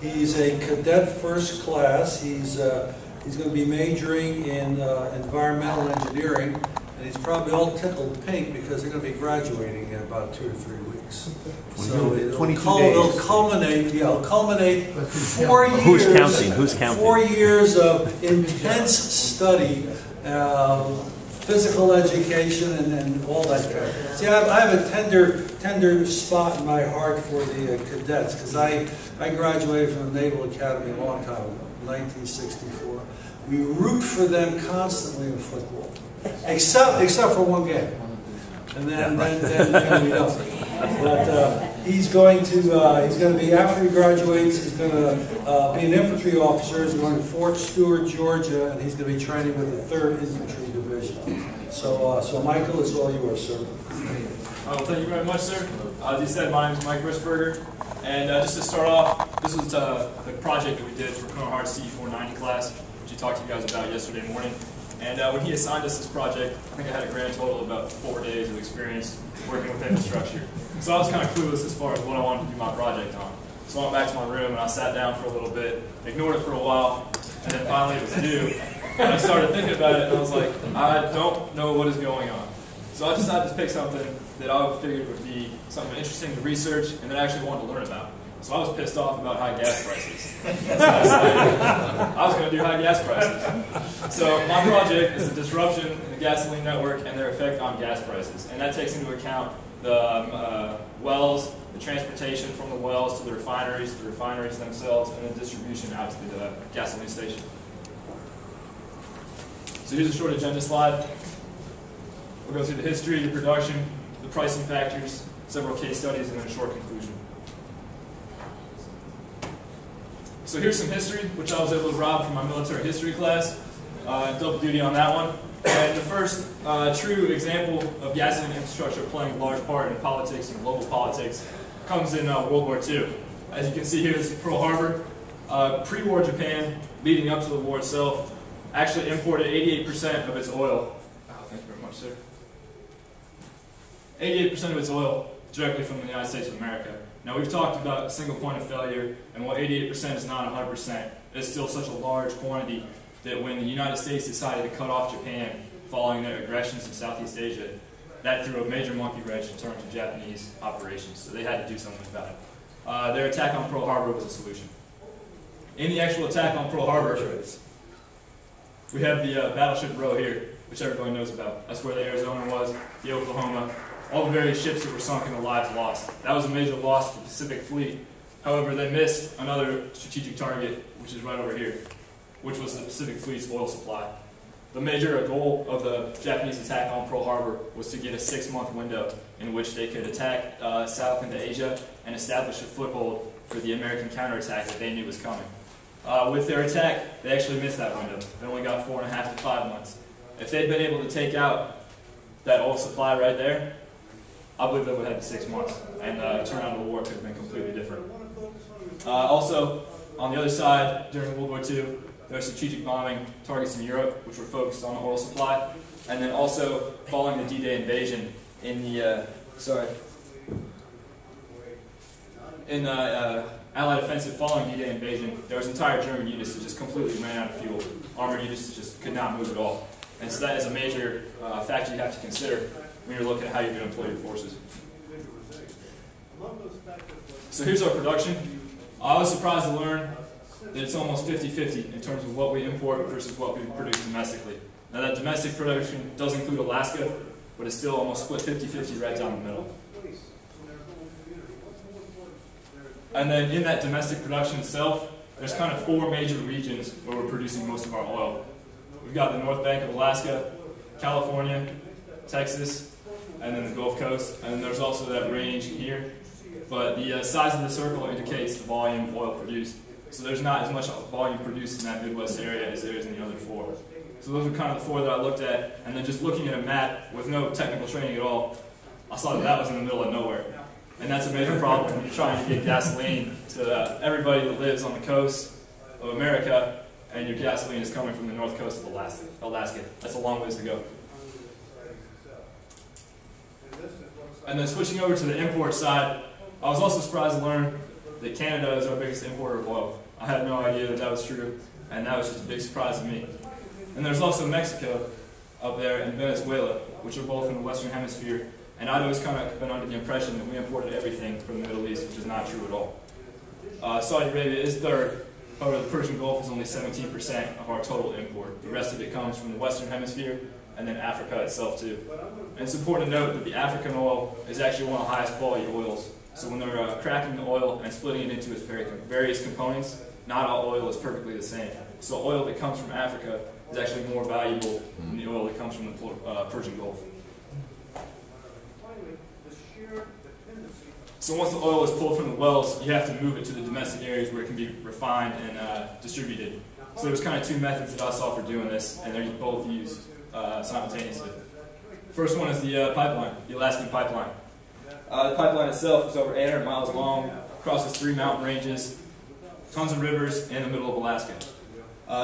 He's a cadet first class. He's going to be majoring in environmental engineering, and he's probably all tickled pink because they're going to be graduating in about 2 to 3 weeks. So it'll culminate. Yeah, it'll culminate 4 years. Who's counting? Who's counting? 4 years of intense study. Physical education and all that kind of thing. See, I have a tender spot in my heart for the cadets because I graduated from the Naval Academy a long time ago, 1964. We root for them constantly in football, except for one game, and then we don't. But he's going to be, after he graduates, he's going to be an infantry officer. He's going to Fort Stewart, Georgia, and he's going to be training with the 3rd Infantry Division. So Michael, it's all yours, sir. Well, thank you very much, sir. As you said, my name is Mike Risberger, and just to start off, this was the project that we did for Colonel Hart's C490 class, which he talked to you guys about yesterday morning. And when he assigned us this project, I think I had a grand total of about 4 days of experience working with infrastructure. So I was kind of clueless as far as what I wanted to do my project on. So I went back to my room and I sat down for a little bit, ignored it for a while, and then finally it was due. And I started thinking about it and I was like, I don't know what is going on. So I decided to pick something that I figured would be something interesting to research and that I actually wanted to learn about. So I was pissed off about high gas prices. So I was going to do high gas prices. So my project is a disruption in the gasoline network and their effect on gas prices. And that takes into account the wells, the transportation from the wells to the refineries themselves, and the distribution out to the gasoline station. So here's a short agenda slide. We'll go through the history, the production, the pricing factors, several case studies, and then a short conclusion. So here's some history, which I was able to rob from my military history class. Double duty on that one. And the first true example of gasoline infrastructure playing a large part in politics and global politics comes in World War II. As you can see here, this is Pearl Harbor. Pre-war Japan, leading up to the war itself, actually imported 88% of its oil. Thank you very much, sir. 88% of its oil directly from the United States of America. Now, we've talked about a single point of failure, and while 88% is not 100%, it's still such a large quantity that when the United States decided to cut off Japan following their aggressions in Southeast Asia, that threw a major monkey wrench in terms of Japanese operations, so they had to do something about it. Their attack on Pearl Harbor was a solution. In the actual attack on Pearl Harbor, we have the Battleship Row here, which everybody knows about. That's where the Arizona was, the Oklahoma, all the various ships that were sunk and the lives lost. That was a major loss to the Pacific Fleet. However, they missed another strategic target, which is right over here, which was the Pacific Fleet's oil supply. The major goal of the Japanese attack on Pearl Harbor was to get a 6-month window in which they could attack south into Asia and establish a foothold for the American counterattack that they knew was coming. With their attack, they actually missed that window. They only got 4.5 to 5 months. If they'd been able to take out that oil supply right there, I believe they would have had 6 months, and the turnout of the war could have been completely different. Also, on the other side, during World War II, there was strategic bombing targets in Europe, which were focused on the oil supply, and then also following the D-Day invasion in the Allied offensive following D-Day invasion, there was entire German units that just completely ran out of fuel. Armored units that just could not move at all. And so that is a major factor you have to consider when you're looking at how you're going to employ your forces. So here's our production. I was surprised to learn that it's almost 50-50 in terms of what we import versus what we produce domestically. Now that domestic production does include Alaska, but it's still almost split 50-50 right down the middle. And then in that domestic production itself, there's kind of 4 major regions where we're producing most of our oil. We've got the North Bank of Alaska, California, Texas, and then the Gulf Coast. And then there's also that range here. But the size of the circle indicates the volume of oil produced. So there's not as much volume produced in that Midwest area as there is in the other 4. So those are kind of the 4 that I looked at. And then just looking at a map with no technical training at all, I saw that that was in the middle of nowhere. And that's a major problem when you're trying to get gasoline to everybody that lives on the coast of America, and your gasoline is coming from the north coast of Alaska. That's a long ways to go. And then switching over to the import side, I was also surprised to learn that Canada is our biggest importer of oil. I had no idea that that was true, and that was just a big surprise to me. And there's also Mexico up there and Venezuela, which are both in the Western Hemisphere, and I'd always kind of been under the impression that we imported everything from the Middle East, which is not true at all. Saudi Arabia is third. However, the Persian Gulf is only 17% of our total import. The rest of it comes from the Western Hemisphere and then Africa itself too. And it's important to note that the African oil is actually one of the highest quality oils. So when they're cracking the oil and splitting it into its various components, not all oil is perfectly the same. So oil that comes from Africa is actually more valuable than the oil that comes from the Persian Gulf. So once the oil is pulled from the wells, you have to move it to the domestic areas where it can be refined and distributed. So there's kind of two methods that I saw for doing this, and they're both used simultaneously. First one is the pipeline, the Alaskan pipeline. The pipeline itself is over 800 miles long, crosses 3 mountain ranges, tons of rivers in the middle of Alaska.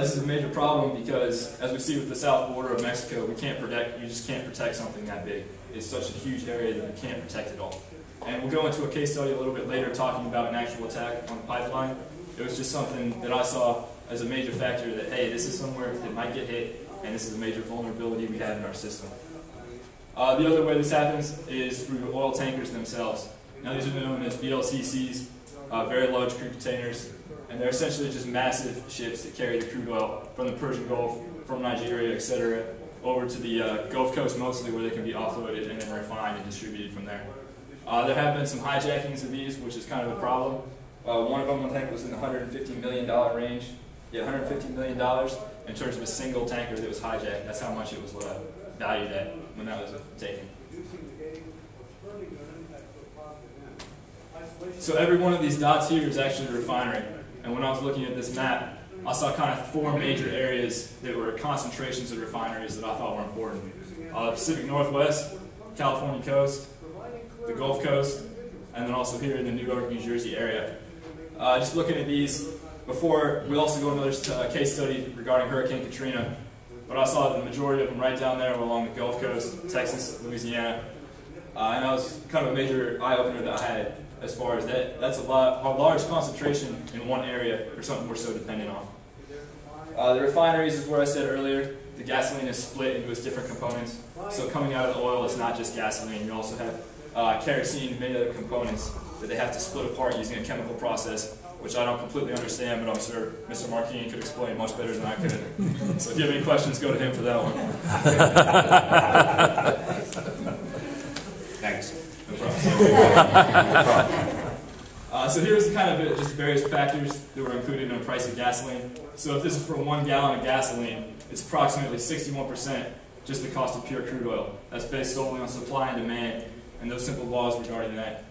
This is a major problem because, as we see with the south border of Mexico, you just can't protect something that big. It's such a huge area that you can't protect it all. And we'll go into a case study a little bit later talking about an actual attack on the pipeline. It was just something that I saw as a major factor that, hey, this is somewhere that might get hit, and this is a major vulnerability we have in our system. The other way this happens is through the oil tankers themselves. Now these are known as VLCCs, very large crude containers, and they're essentially just massive ships that carry the crude oil from the Persian Gulf, from Nigeria, etc., over to the Gulf Coast mostly, where they can be offloaded and then refined and distributed from there. There have been some hijackings of these, which is kind of a problem. One of them, I think, was in the $150 million range. Yeah, $150 million in terms of a single tanker that was hijacked. That's how much it was valued at when that was taken. So every one of these dots here is actually a refinery. And when I was looking at this map, I saw kind of 4 major areas that were concentrations of refineries that I thought were important. Pacific Northwest, California coast, the Gulf Coast, and then also here in the New York, New Jersey area. Just looking at these, before we also go into another case study regarding Hurricane Katrina, but I saw the majority of them right down there along the Gulf Coast, Texas, Louisiana, and that was kind of a major eye-opener that I had as far as that. That's a large concentration in one area for something we're so dependent on. The refineries is where I said earlier, the gasoline is split into its different components. So coming out of the oil, it's not just gasoline. You also have kerosene and many other components that they have to split apart using a chemical process, which I don't completely understand, but I'm sure Mr. Martini could explain much better than I could. So if you have any questions, go to him for that one. Thanks. No problem. So here's kind of just various factors that were included in the price of gasoline. So if this is for 1 gallon of gasoline, it's approximately 61% just the cost of pure crude oil. That's based solely on supply and demand and those simple laws regarding that.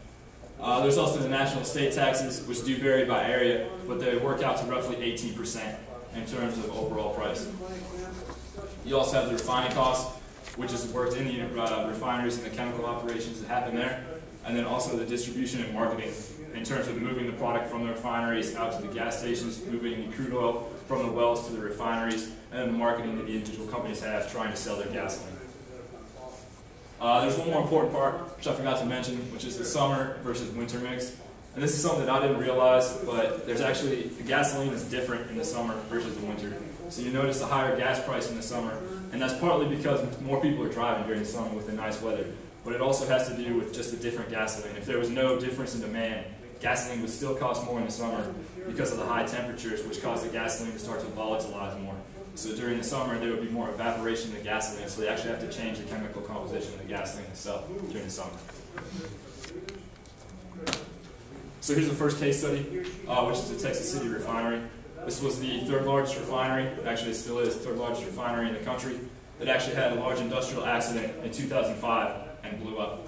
There's also the national state taxes, which do vary by area, but they work out to roughly 18% in terms of overall price. You also have the refining costs, which is worked in the refineries and the chemical operations that happen there, and then also the distribution and marketing in terms of moving the product from the refineries out to the gas stations, moving the crude oil from the wells to the refineries, and then the marketing that the individual companies have trying to sell their gasoline. There's one more important part, which I forgot to mention, which is the summer versus winter mix. And this is something that I didn't realize, but there's actually, the gasoline is different in the summer versus the winter. So you notice a higher gas price in the summer, and that's partly because more people are driving during the summer with the nice weather. But it also has to do with just the different gasoline. If there was no difference in demand, gasoline would still cost more in the summer because of the high temperatures, which cause the gasoline to start to volatilize more. So during the summer, there would be more evaporation in the gasoline, so they actually have to change the chemical composition of the gasoline itself during the summer. So here's the first case study, which is the Texas City refinery. This was the 3rd largest refinery, actually it still is the 3rd largest refinery in the country. It actually had a large industrial accident in 2005 and blew up.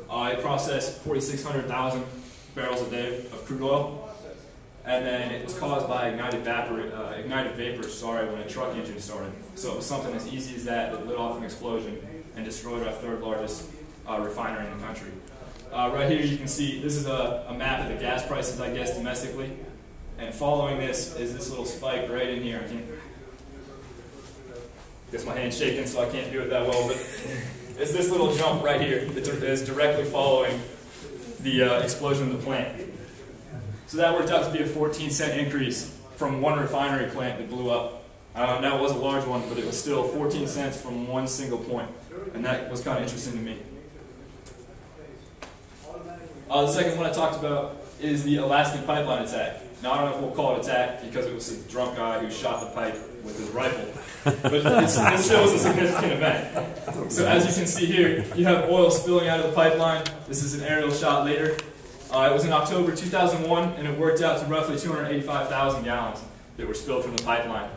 It processed 4,600,000 barrels a day of crude oil. And then it was caused by ignited vapor, when a truck engine started. So it was something as easy as that lit off an explosion and destroyed our 3rd largest refinery in the country. Right here you can see, this is a map of the gas prices, I guess, domestically. And following this is this little spike right in here. I guess my hand's shaking, so I can't do it that well, but it's this little jump right here that is directly following the explosion of the plant. So that worked out to be a 14-cent increase from one refinery plant that blew up. Now it was a large one, but it was still 14 cents from one single point. And that was kind of interesting to me. The second one I talked about is the Alaskan pipeline attack. Now, I don't know if we'll call it attack because it was a drunk guy who shot the pipe with his rifle, but it still was a significant event. So as you can see here, you have oil spilling out of the pipeline. This is an aerial shot later. It was in October 2001, and it worked out to roughly 285,000 gallons that were spilled from the pipeline.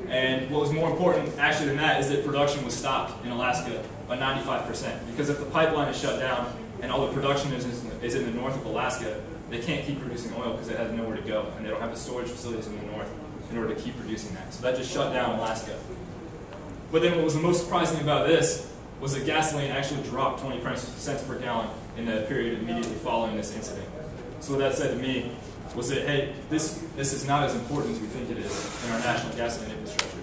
And what was more important actually than that is that production was stopped in Alaska by 95%. Because if the pipeline is shut down and all the production is in the north of Alaska, they can't keep producing oil because it has nowhere to go, and they don't have the storage facilities in the north in order to keep producing that. So that just shut down Alaska. But then what was the most surprising about this was that gasoline actually dropped 20 cents per gallon in the period immediately following this incident. So what that said to me was that, hey, this is not as important as we think it is in our national gasoline infrastructure.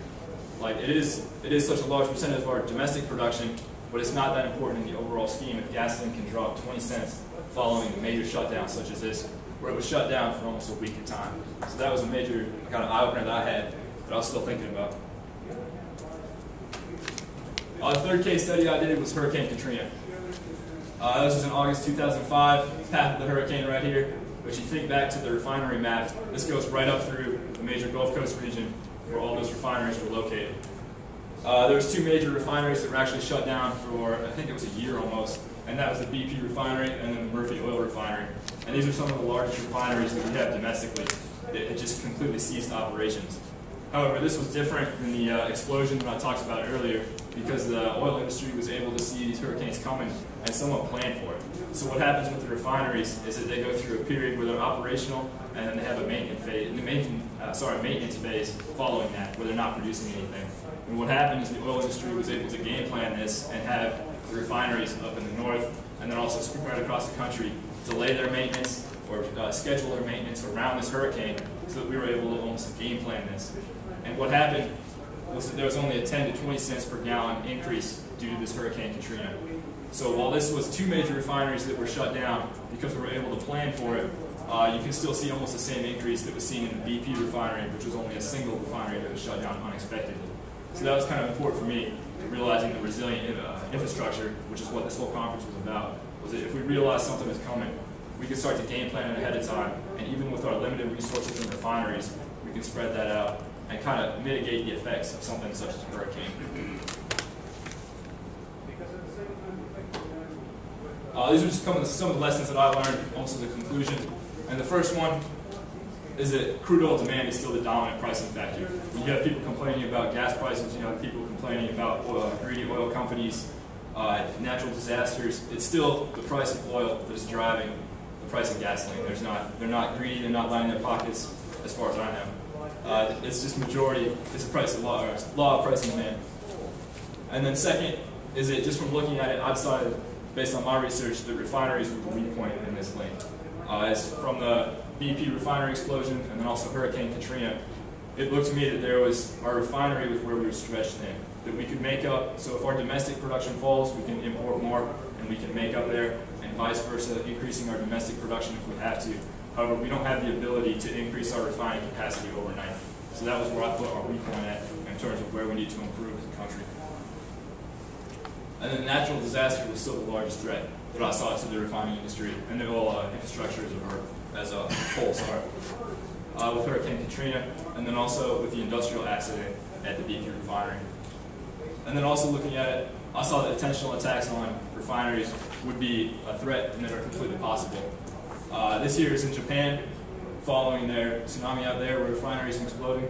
Like, it is such a large percentage of our domestic production, but it's not that important in the overall scheme if gasoline can drop 20 cents following a major shutdown such as this, where it was shut down for almost a week at a time. So that was a major kind of eye-opener that I had that I was still thinking about. The third case study I did was Hurricane Katrina. This was in August 2005, path of the hurricane right here. But you think back to the refinery map, this goes right up through the major Gulf Coast region where all those refineries were located. There was two major refineries that were actually shut down for, I think it was a year almost, and that was the BP refinery and then the Murphy Oil refinery. And these are some of the largest refineries that we have domestically that had just completely ceased operations. However, this was different than the explosion that I talked about earlier because the oil industry was able to see these hurricanes coming and somewhat plan for it. So what happens with the refineries is that they go through a period where they're operational and then they have a maintenance phase following that where they're not producing anything. And what happened is the oil industry was able to game plan this and have the refineries up in the north and then also spread across the country delay their maintenance or schedule their maintenance around this hurricane so that we were able to almost game plan this. And what happened was that there was only a 10 to 20 cents per gallon increase due to this Hurricane Katrina. So while this was two major refineries that were shut down because we were able to plan for it, you can still see almost the same increase that was seen in the BP refinery, which was only a single refinery that was shut down unexpectedly. So that was kind of important for me, realizing the resilient infrastructure, which is what this whole conference was about, was that if we realize something is coming, we can start to game plan it ahead of time, and even with our limited resources in refineries, we can spread that out and kind of mitigate the effects of something such as a hurricane. These are just some of the lessons that I learned, almost as a conclusion. And the first one is that crude oil demand is still the dominant pricing factor. When you have people complaining about gas prices, you have people complaining about greedy oil companies, natural disasters, it's still the price of oil that is driving the price of gasoline. They're not greedy, they're not lining their pockets, as far as I know. It's just majority, it's a price of law of price and demand. And then second is that just from looking at it, I've decided, based on my research, that refineries were the weak point in this lane. As from the BP refinery explosion and then also Hurricane Katrina, it looked to me that our refinery was where we were stretched thin. That we could make up, so if our domestic production falls, we can import more and we can make up there, and vice versa, increasing our domestic production if we have to. However, we don't have the ability to increase our refining capacity overnight. So that was where I put our weak point at in terms of where we need to improve as a country. And then natural disaster was still the largest threat that I saw to the refining industry and the oil infrastructure as a whole, with Hurricane Katrina, and then also with the industrial accident at the BP refinery. And then also looking at it, I saw that intentional attacks on refineries would be a threat and that are completely possible. This year is in Japan, following their tsunami out there where refineries are exploding.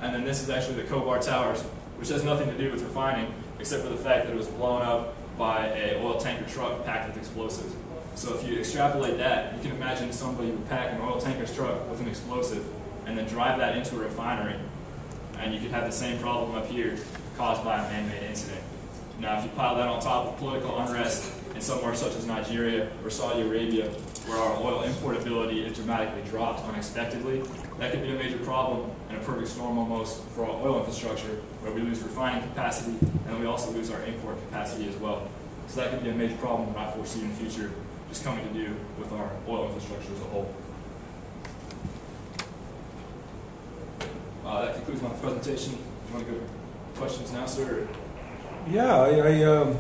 And then this is actually the Kobar Towers, which has nothing to do with refining, except for the fact that it was blown up by an oil tanker truck packed with explosives. So if you extrapolate that, you can imagine somebody would pack an oil tanker's truck with an explosive and then drive that into a refinery, and you could have the same problem up here caused by a man-made incident. Now, if you pile that on top of political unrest in somewhere such as Nigeria or Saudi Arabia, where our oil importability is dramatically dropped unexpectedly, that could be a major problem and a perfect storm almost for our oil infrastructure, where we lose refining capacity and we also lose our import capacity as well. So that could be a major problem that I foresee in the future just coming to do with our oil infrastructure as a whole. That concludes my presentation. You want to go questions now, sir? Yeah, I'm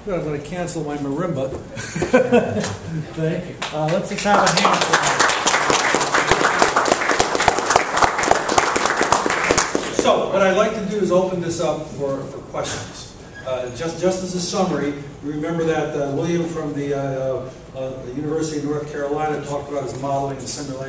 going to cancel my marimba thing. Let's just have a hand for that. So, what I'd like to do is open this up for questions. Just as a summary, remember that William from the University of North Carolina talked about his modeling and simulation.